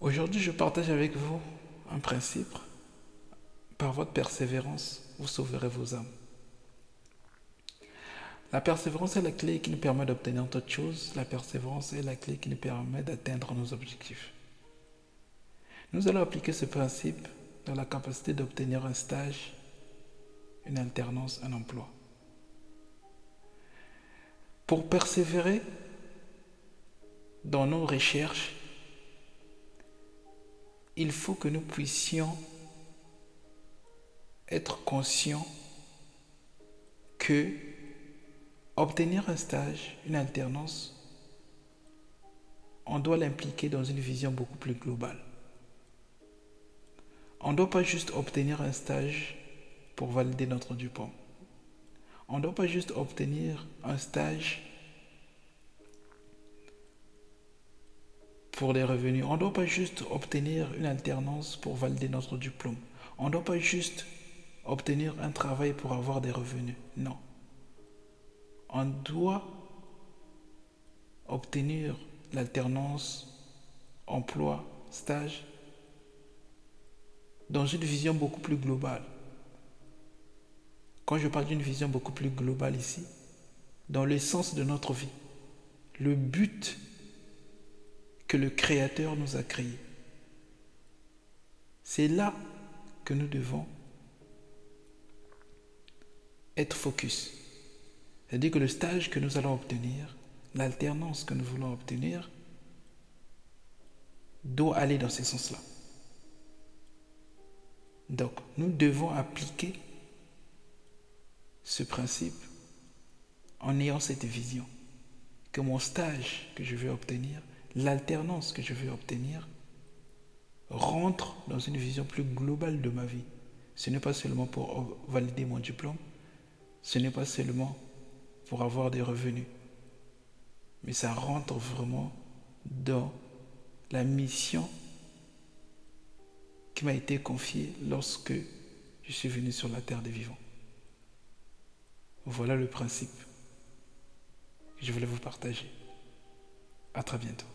Aujourd'hui, je partage avec vous un principe. Par votre persévérance, vous sauverez vos âmes. La persévérance est la clé qui nous permet d'obtenir toute chose. La persévérance est la clé qui nous permet d'atteindre nos objectifs. Nous allons appliquer ce principe dans la capacité d'obtenir un stage, une alternance, un emploi. Pour persévérer dans nos recherches, il faut que nous puissions être conscients que obtenir un stage, une alternance, on doit l'impliquer dans une vision beaucoup plus globale. On ne doit pas juste obtenir un stage pour valider notre diplôme. On ne doit pas juste obtenir un stage pour les revenus. On ne doit pas juste obtenir une alternance pour valider notre diplôme. On ne doit pas juste obtenir un travail pour avoir des revenus. Non. On doit obtenir l'alternance, emploi, stage, dans une vision beaucoup plus globale. Quand je parle d'une vision beaucoup plus globale ici, dans l'essence de notre vie, le but que le Créateur nous a créé, c'est là que nous devons être focus. C'est-à-dire que le stage que nous allons obtenir, l'alternance que nous voulons obtenir, doit aller dans ce sens-là. Donc, nous devons appliquer ce principe en ayant cette vision que mon stage que je veux obtenir, l'alternance que je veux obtenir, rentre dans une vision plus globale de ma vie. Ce n'est pas seulement pour valider mon diplôme, ce n'est pas seulement pour avoir des revenus, mais ça rentre vraiment dans la mission qui m'a été confiée lorsque je suis venu sur la terre des vivants. Voilà le principe que je voulais vous partager. À très bientôt.